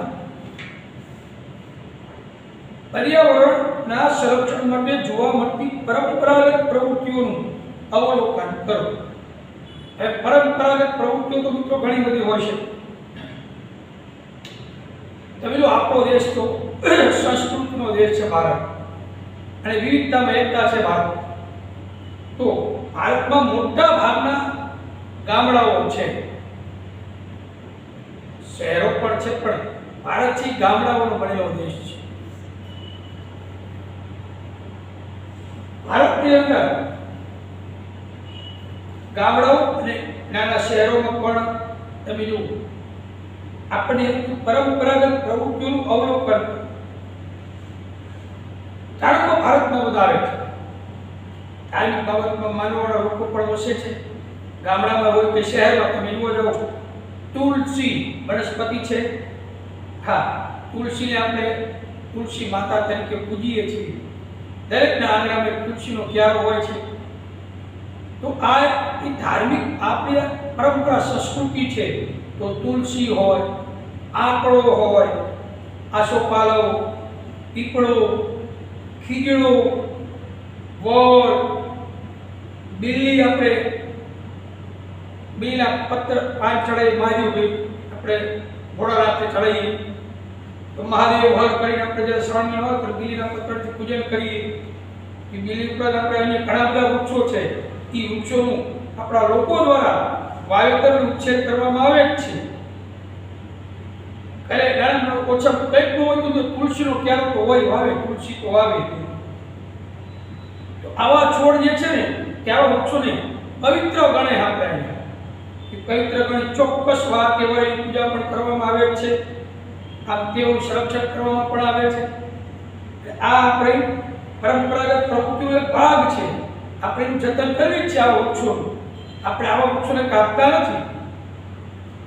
પર્યાવરણના સંરક્ષણ માટે જોવા મળતી પરંપરાગત પ્રવૃત્તિઓનું અવલોકન કરો. હવે પરંપરાગત પ્રવૃત્તિઓ તો મિત્રો ઘણી બધી હોય છે. તમે જો આપણો દેશ તો સંસ્કૃતિનો દેશ છે ભારત, અને વિવિધતામાં એકતા છે ભારત. તો ભારતમાં મોટા ભાગના ગામડાઓ છે, શહેરો પણ છે, પણ ભારત છે ગામડાઓનો બનેલો દેશ છે. ભારતની અંદર ગામડાઓ અને નાના શહેરોમાં પણ તમે જુઓ આપણે પરંપરાગત પ્રવૃત્તિઓનું અવલોકન. કારણ કે ભારતમાં વધારે છે ધાર્મિક બાબતમાં માનવાવાળા લોકો પણ વસે છે. ગામડામાં હોય કે શહેરમાં તમે જુઓ જાઓ, તુલસી વનસ્પતિ છે. હા, તુલસીને આપણે તુલસી માતા તરીકે પૂજીએ છીએ. દરેકના આંગણામાં તુલસીનો ક્યારો હોય છે. તો આ એ ધાર્મિક આપણી પરંપરા સંસ્કૃતિ છે. તો તુલસી હોય, આંકડો હોય, આસોપાલવ, પીપળો, ખીજડો, વડ, બિલ્લી, આપણે બિલના પત્ર પાન ચડાવી માર્યું હોય, આપણે ભોળાનાથને ચડાવીએ. તો મહાદેવ હર કરીને આપણે જ્યારે શ્રાવણ હોય તો બિલીના પત્રથી પૂજન કરીએ. એ બિલી ઉપરાંત આપણે અહીંયા ઘણા બધા વૃક્ષો છે, એ વૃક્ષોનું આપણા લોકો દ્વારા વાવેતર ઉછેર કરવામાં આવે જ છે. એટલે નાના ઓછા કંઈક ન હોય તો તુલસીનો ક્યારો તો હોય, વાવે તુલસી તો વાવે. તો આવા છોડ જે છે ને કે આવા વૃક્ષોને પવિત્ર ગણે. આપણે પવિત્ર ગણે ચોક્કસ વાર તહેવારની પૂજા પણ કરવામાં આવે છે. આમ તેનું સંરક્ષણ કરવામાં પણ આવે છે. આ આપણી પરંપરાગત પ્રવૃત્તિનો એક ભાગ છે. આપણે એનું જતન કરવી જ છે. આ વૃક્ષોનું આપણે આવા વૃક્ષોને કાપતા નથી,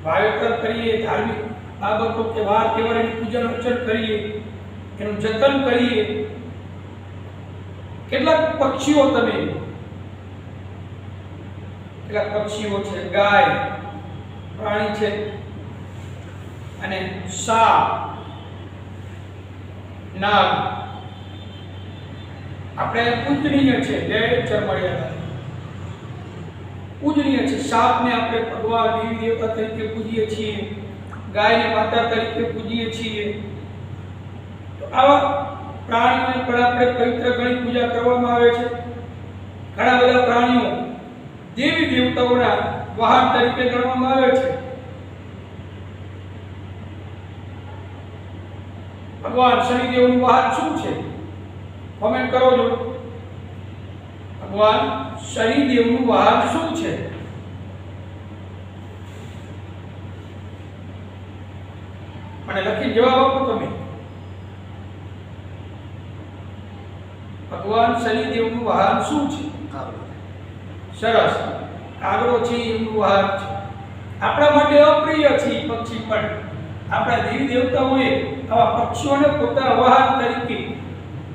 વાવેતર કરીએ, ધાર્મિક બાબતો કે વાર તહેવારની પૂજન અર્ચન કરીએ, એનું જતન કરીએ. કેટલાક પક્ષીઓ તમે કેટલાક પક્ષીઓ છે, ગાય પ્રાણી છે, અને સાપ, નાગ આપણે પૂજનીય છે. જય ચરમડિયા પૂજનીય છે. સાપને આપણે ભગવાન દેવી દેવતા તરીકે પૂજીએ છીએ, ગાયને માતા તરીકે પૂજીએ છીએ. તો આવા પ્રાણીઓને પણ આપણે પવિત્ર ગણી પૂજા કરવામાં આવે છે. ઘણા બધા પ્રાણીઓ દેવી દેવતાઓના વાહન તરીકે ગણવામાં આવે છે. ભગવાન શનિદેવનું વાહન શું છે? કોમેન્ટ કરો છો. ભગવાન શનિદેવનું વાહન શું છે? મને લખી જવાબ આપો તમે. ભગવાન શનિદેવનું વાહન શું છે? સરસ, કાગડો છે, એમનું વાહન છે. આપણા માટે અપ્રિય છે પક્ષી, પણ આપણા દેવી દેવતાઓએ આવા પક્ષીઓને પોતાના વાહન તરીકે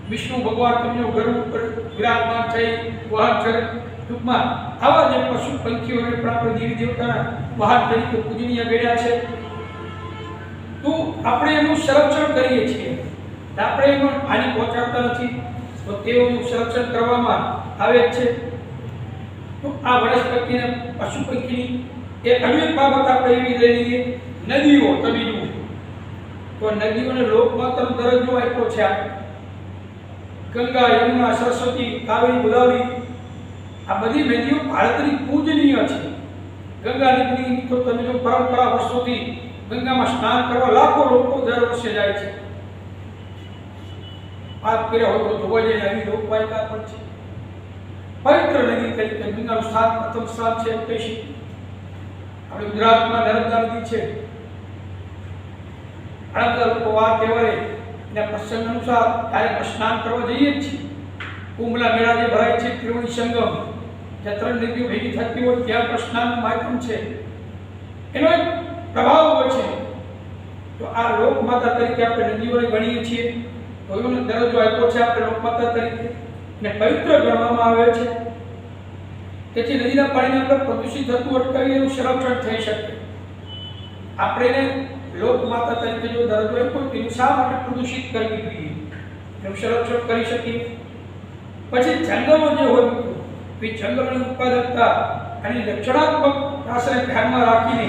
વિષ્ણુ ભગવાન તમને ગરુડ ઉપર વિરાજમાન થઈ વાહન છે. ટૂંકમાં આવા જે પશુ પંખીઓને પણ આપણે દેવી દેવતાના વાહન તરીકે પૂજનીય ગણ્યા છે. તો આપણે એનું સંરક્ષણ કરીએ છીએ. આપણે એનું હાનિ પહોંચાડતા નથી, તો તેઓનું સંરક્ષણ કરવામાં આવે છે. તો આ વનસ્પતિને પશુ પંખીની એક અનેક બાબત આપણે એવી લઈ લઈએ. નદીઓ તમે જુઓ તો નદીઓને લોકમાતાનો દરજ્જો આપ્યો છે. ગંગા, યમુના, સરસ્વતી, કાવેરી, ગોદાવરી, આ બધી નદીઓ ભારતની પૂજનીય છે. ગંગા નદીની તો તમે જો પરંપરા વર્ષોથી ગંગામાં સ્નાન કરવા લાખો લોકો દર વર્ષે જાય છે. પાપ કર્યા હોય તો ધોવા જાય આવી લોકવાયકા પણ છે. પવિત્ર નદી તરીકે ગંગાનું સ્થાન પ્રથમ સ્થાન છે એમ કહી શકીએ. આપણે ગુજરાતમાં નર્મદા નદી છે. ઘણા બધા લોકો વાર તહેવારે એના પ્રસંગ અનુસાર ત્યારે સ્નાન કરવા જઈએ જ છીએ. કુંભના મેળા જે ભરાય છે, ત્રિવેણી સંગમ, જ્યાં 3 નદીઓ ભેગી થતી હોય ત્યાં પણ સ્નાનનું માધ્યમ છે. એનો એક પ્રભાવ હોય છે. તો આ લોકમાતા તરીકે આપણે નદીઓને ગણીએ છીએ, તો એનો દરજ્જો આપ્યો છે આપણે લોકમાતા તરીકે અને પવિત્ર ગણવામાં આવે છે. તેથી નદીના પાણીને આપણે પ્રદૂષિત થતું અટકાવી એનું સંરક્ષણ થઈ શકે. આપણે લોકમાતા તરીકે જો દરજ્જો આપ્યો તેનું શા માટે પ્રદૂષિત કરવી જોઈએ, એનું સંરક્ષણ કરી શકીએ. પછી જંગલો જે હોય એ જંગલોની ઉત્પાદકતા અને રક્ષણાત્મક આશરે ધ્યાનમાં રાખીને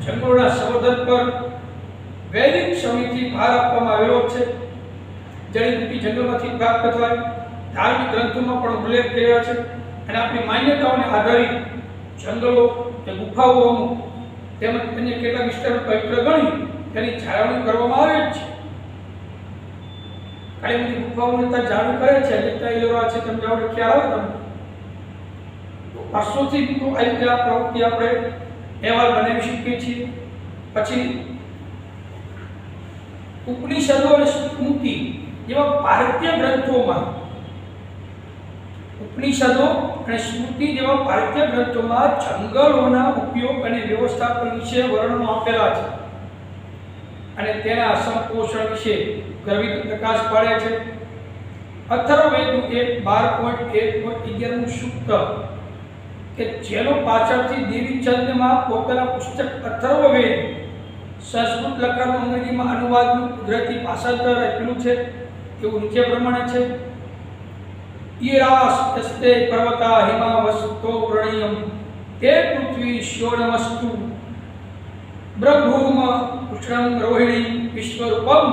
જંગલોના સંવર્ધન પર વૈદિક સમયથી ભાર આપવામાં આવેલો છે. જડીબુટ્ટી જંગલમાંથી પ્રાપ્ત થાય, ધાર્મિક ગ્રંથોમાં પણ ઉલ્લેખ કર્યો છે અને આપણી માન્યતાઓને આધારિત જંગલો કે ગુફાઓ તેમજ અન્ય કેટલાક વિસ્તારો પવિત્ર ગણી તેની જાળવણી કરવામાં આવે છે. ઘણી બધી ગુફાઓને ત્યાં જાળવણી કરે છે, ત્યાં એલોરા છે, તમને આપણે ખ્યાલ આવે તમને. વર્ષોથી તો આ રીતે આ પ્રવૃત્તિ આપણે અહેવાલ બનાવી શકીએ છીએ. પછી ઉપનિષદો અને સ્મૃતિ જેવા ભારતીય ગ્રંથોમાં જંગલોના ઉપયોગ અને વ્યવસ્થાપન વિશે વર્ણનો આપેલા છે અને તેના સંપોષણ વિશે ગર્વિત પ્રકાશ પાડે છે. અથર્વવેદનું 12.1.11 સૂક્ત કે જેનો પાછળથી દેવી ચંદમાં પોતાના પુસ્તક અથર્વવેદ સંસ્કૃત લખાણનું અંગ્રેજીમાં અનુવાદનું કુદરતી ભાષાંતર આપેલું છે. એવું નીચે પ્રમાણે છે: ઈરાસ તસ્તે પર્વતા હિમાવસ્તો પ્રણયમ તે પૃથ્વી શોણમસ્તુ બ્રહ્મભૂમ કૃષ્ણમ રોહિણી વિશ્વરૂપમ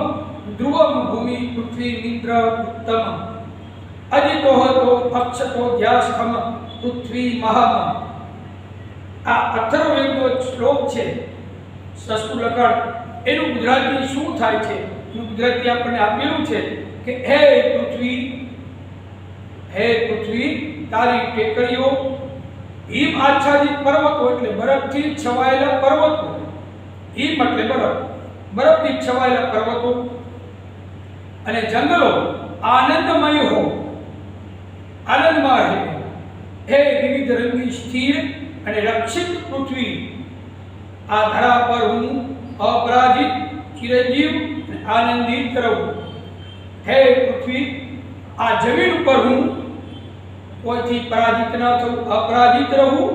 ધ્રુવમ ભૂમિ પૃથ્વી મિત્ર ઉત્તમ અજિતોહતો અક્ષતો ધ્યાસ્થમ પૃથ્વી મહમ. આ અથર્વવેદનો શ્લોક છે, સંસ્કૃત લખાણ. એનું ગુજરાતી શું થાય છે? એનું ગુજરાતી આપણને આપેલું છે કે હે પૃથ્વી તારી ટેકરીઓ, હિમ આચ્છાદિત પર્વતો એટલે બરફથી છવાયેલા પર્વતો, હિમ એટલે બરફથી છવાયેલા પર્વતો, અને જંગલો આનંદમય હો, આનંદમાં રહે. હે વિવિધ રંગી સ્થિર અને રક્ષિત પૃથ્વી, આ ધરા પર હું અપરાજિત ચિરંજીવ આનંદિત રહું. હે પૃથ્વી, આ જમીન ઉપર હું કોઈથી પરાજિત ન થઉં, અપરાજિત રહું,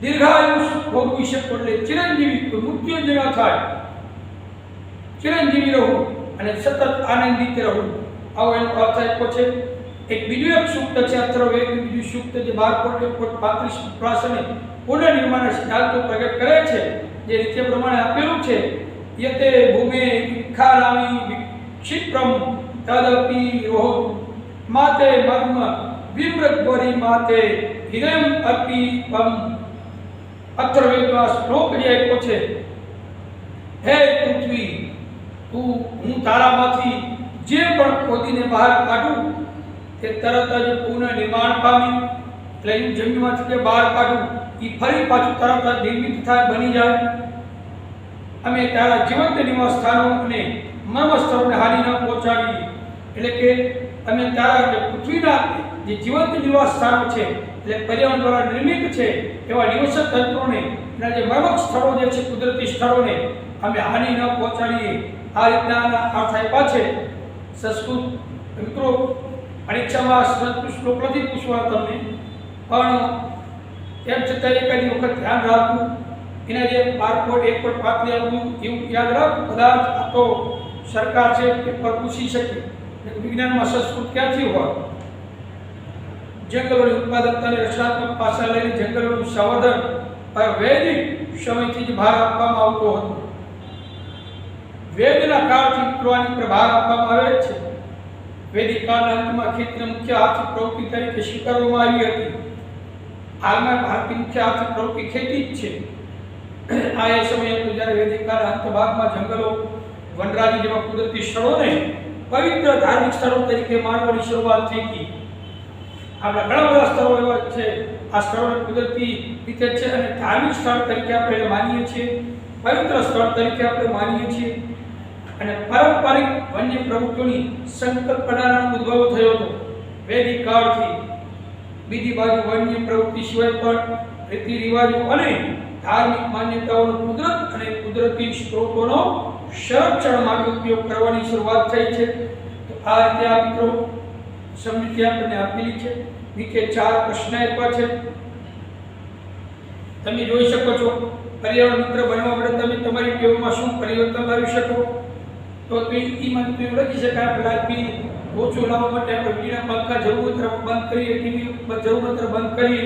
દીર્ઘાયુ ભોગવી શકું એટલે ચિરંજીવી, મૃત્યુ જ ન થાય, ચિરંજીવી રહું અને સતત આનંદિત રહું. આવો એનો અર્થ આપ્યો છે. એક બીજું એક સૂક્ત છે અથર્વવેદનું બીજું સૂક્ત જે 12.35 પ્રાસને પુનર્નિર્માણ સિદ્ધાંતો પ્રગટ કરે છે, જે નીચે પ્રમાણે આપેલું છે: યતે ભૂમે વિખારામી વિક્ષિપ્રમ તદપી રોહ માતે મર્મ વિમ્રદ્વરી માતે હૃદયમ અપી પમ. અથર્વવેદનો આ શ્લોક જે આપ્યો છે: હે પૃથ્વી, હું તારામાંથી જે પણ ખોદીને બહાર કાઢું તે તરત જ પુનઃનિર્માણ પામી, એટલે હું જમીનમાંથી જે બહાર કાઢું એ ફરી પાછું તરત જ નિર્મિત થાય, બની જાય. અમે તારા જીવંત નિવાસ સ્થાનો અને મર્મ સ્થળોને હાનિ ન પહોંચાડીએ, એટલે કે અમે તારા પૃથ્વીના જે જીવંત નિવાસ સ્થાનો છે એટલે પર્યાવરણ દ્વારા નિર્મિત છે એવા નિવસન તંત્રોને અને જે મર્મક સ્થળો જે છે કુદરતી સ્થળોને અમે હાનિ ન પહોંચાડીએ. આ રીતના અર્થ આપ્યા છે. સંસ્કૃત મિત્રો પરીક્ષામાં સંસ્કૃત શ્લોક નથી પૂછવા તમને, પણ તેમ છતાં એકાદી વખત ધ્યાન રાખવું. એના જે 12.1.5 આવતું એવું યાદ રાખવું. કદાચ આ તો સરકાર છે પેપર પૂછી શકે વિજ્ઞાનમાં સંસ્કૃત ક્યાંથી હોય. જંગલોની ઉત્પાદકતા અને રચનાત્મક પાસા લઈને જંગલોનું સંવર્ધન વૈદિક સમયથી જ ભાર આપવામાં આવતો હતો. વેદના કાળથી મિત્રોની પર ભાર આપવામાં આવે છે. વૈદિક કાળના અંતમાં ખેતીને મુખ્ય આર્થિક પ્રવૃત્તિ તરીકે સ્વીકારવામાં આવી હતી. હાલમાં ભારતની મુખ્ય આર્થિક પ્રવૃત્તિ ખેતી જ છે. આ એ સમય હતો જ્યારે વૈદિક કાળના અંત ભાગમાં જંગલો, વનરાજી જેવા કુદરતી સ્થળોને પવિત્ર ધાર્મિક સ્થળો તરીકે માનવાની શરૂઆત થઈ હતી. આપણા ઘણા બધા સ્થળો એવા છે, આ સ્થળોને કુદરતી રીતે છે અને ધાર્મિક સ્થળ તરીકે આપણે માનીએ છીએ, પવિત્ર સ્થળ તરીકે આપણે માનીએ છીએ. અને પારંપરિક વન્ય પ્રવૃત્તિઓની સંકલ્પનાનો ઉદ્ભવ થયો હતો વૈદિક કાળથી. બીજી બાજુ વન્ય પ્રવૃત્તિ સિવાય પણ રીતિ રિવાજો અને ધાર્મિક માન્યતાઓનો કુદરત અને કુદરતી સ્ત્રોતોનો સંરક્ષણ માટે ઉપયોગ કરવાની શરૂઆત થઈ છે. તો આ રીતે આ મિત્રો સમજૂતી આપણને આપેલી છે. નીચે 4 પ્રશ્ન આપ્યા છે. તમે જોઈ શકો છો પર્યાવરણ મિત્ર બનવા માટે તમે તમારી ટેવમાં શું પરિવર્તન લાવી શકો. તો એમાં તમે લખી શકાય પ્લાસ્ટિક ઓછું લાવવા માટે આપણે વીજળીના પંખા જરૂર તરફ બંધ કરીએ, ટીવી જરૂર તરફ બંધ કરીએ,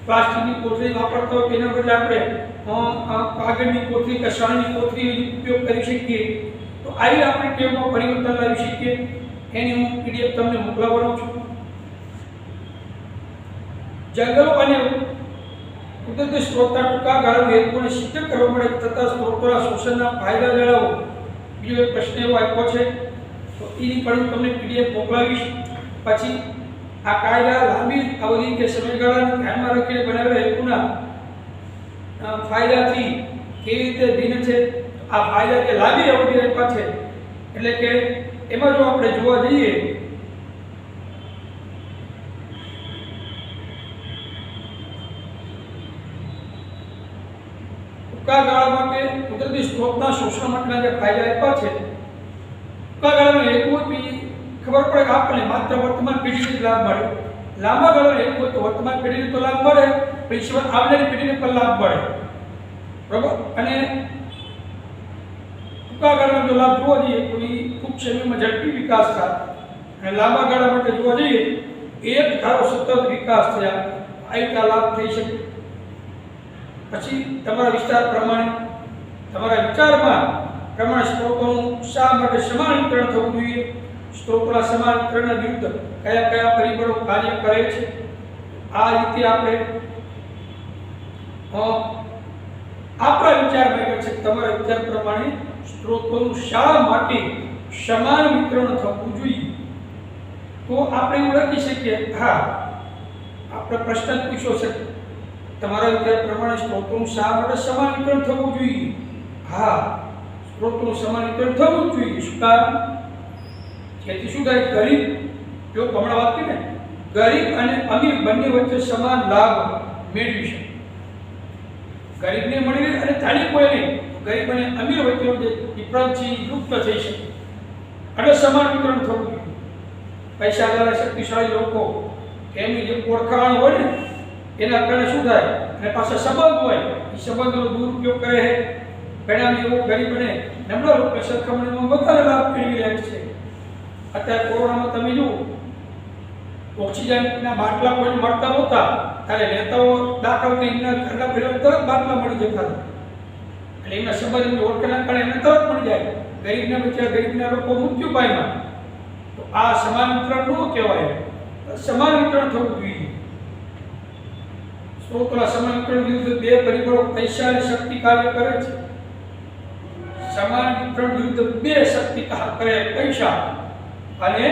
પ્લાસ્ટિકની કોથળી વાપરતા હોય તેના બદલે આપણે કાગળની કોથળી કે શણની કોથળીનો ઉપયોગ કરી શકીએ. તો આવી આપણે ટેવમાં પરિવર્તન લાવી શકીએ. એની હું પીડીએફ તમને મોકલાવવાનો છું. જંગલો અને કુદરતી સ્ત્રોતના ટૂંકા ગાળાના હેતુઓને સિદ્ધ કરવા માટે થતા સ્ત્રોતોના શોષણના ફાયદા જણાવો. બીજો એક પ્રશ્ન એવો આપ્યો છે, તો એની પણ હું તમને પીડીએફ મોકલાવીશ. પછી આ કાયદા લાંબી અવધિ કે સમયગાળાને ધ્યાનમાં રાખીને બનાવેલા હેતુના ફાયદાથી કેવી રીતે ભિન્ન છે. આ ફાયદા કે લાંબી અવધિ આપ્યા છે, એટલે કે એમાં જો આપણે જોવા જઈએ ટૂંકા ગાળા માટે કુદરતી સ્ત્રોતના શોષણ માટેના જે ફાયદા આપ્યા છે, ટૂંકા ગાળાનો હેતુ ખબર પડે કે આપણને માત્ર વર્તમાન પેઢીને જ લાભ મળે. લાંબા ગાળાનો હેતુ હોય તો વર્તમાન પેઢીને તો લાભ મળે, પણ સિવાય આવનારી પેઢીને પણ લાભ મળે. બરાબર. અને ટૂંકા ગાળાનો જો લાભ જોવા જઈએ તો એ ખૂબ સમયમાં ઝડપી વિકાસ થાય, અને લાંબા ગાળા માટે જોવા જઈએ એક ધારો સતત વિકાસ થયા આ લાભ થઈ શકે. પછી તમારા વિસ્તાર પ્રમાણે તમારા વિચારમાં પ્રમાણે સ્ત્રોતોનું શા માટે સમાન વિતરણ થવું જોઈએ, સ્ત્રોતોના સમાન વિતરણના વિરુદ્ધ કયા કયા પરિબળો કાર્ય કરે છે. આ રીતે આપણે આપણા વિચાર મેળવે છે તમારા વિચાર પ્રમાણે સ્ત્રોતોનું શા માટે સમાન વિતરણ થવું જોઈએ. તો આપણે એવું લખી શકીએ, હા આપણે પ્રશ્ન પૂછ્યો છે તમારા વિચાર પ્રમાણે સ્ત્રોતોનું શા માટે સમાન વિતરણ થવું જોઈએ. હા, સ્ત્રોતોનું સમાન વિતરણ થવું જ જોઈએ. શું કારણ? જેથી શું થાય, ગરીબ જો હમણાં વાત કરી ને ગરીબ અને અમીર બંને વચ્ચે સમાન લાભ મેળવી શકે. ગરીબને મળી રહે અને ધનિકોને નહીં, ગરીબ અને અમીર વચ્ચેનો જે ડિફરન્સ છે લુપ્ત થઈ શકે. એટલે સમાન વિતરણ થવું જોઈએ. પૈસાદાર શક્તિશાળી લોકો એમની જે ઓળખાણ હોય ને એના કારણે શું થાય, અને પાછા સંબંધ હોય એ સંબંધનો દુરુપયોગ કરે છે. ઘણા લોકો ગરીબ અને નબળા લોકો સરખામણીમાં વધારે લાભ મેળવી રહ્યા છે. અત્યારે કોરોનામાં તમે જુઓ ઓક્સિજનના બાટલા કોઈને મળતા નહોતા, ત્યારે નેતાઓ દાખલ એમના ઘરના પરિવાર તરત બાટલા મળી જતા હતા. એટલે એમના સંબંધની ઓળખના કારણે એમને તરત મળી જાય. ગરીબના બિચારા ગરીબના લોકો મૃત્યુ પામ્યા. તો આ સમાન વિતરણ ન કહેવાય, સમાન વિતરણ થવું જોઈએ. સ્ત્રોતોના સમાન વિતરણ વિરુદ્ધ બે પરિબળો પૈસા અને શક્તિ કાર્ય કરે છે. સમાન વિતરણ વિરુદ્ધ બે શક્તિ કરે, પૈસા અને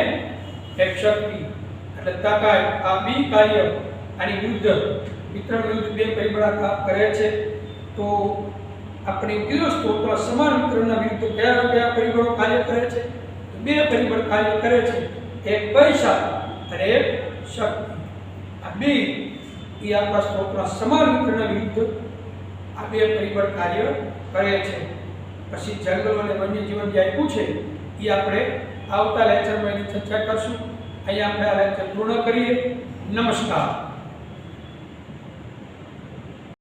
એક શક્તિ. એટલે તાકાત આ બી કાર્ય આની વિરુદ્ધ વિતરણ વિરુદ્ધ બે પરિબળ કરે છે. તો આપણે કીધું સ્ત્રોતોના સમાન વિતરણના વિરુદ્ધ કયા કયા પરિબળો કાર્ય કરે છે. બે પરિબળ કાર્ય કરે છે, એક પૈસા અને એક શક્તિ. આ બે એ આપણા સ્ત્રોતના સમાન વિતરણના વિરુદ્ધ આ બે પરિબળ કાર્ય કરે છે. પછી જંગલ અને વન્યજીવન જે આપ્યું છે એ આપણે આવતા લેક્ચરમાં એની ચર્ચા કરશું. અહીંયા આપણે આ લેક્ચર પૂર્ણ કરીએ. નમસ્કાર.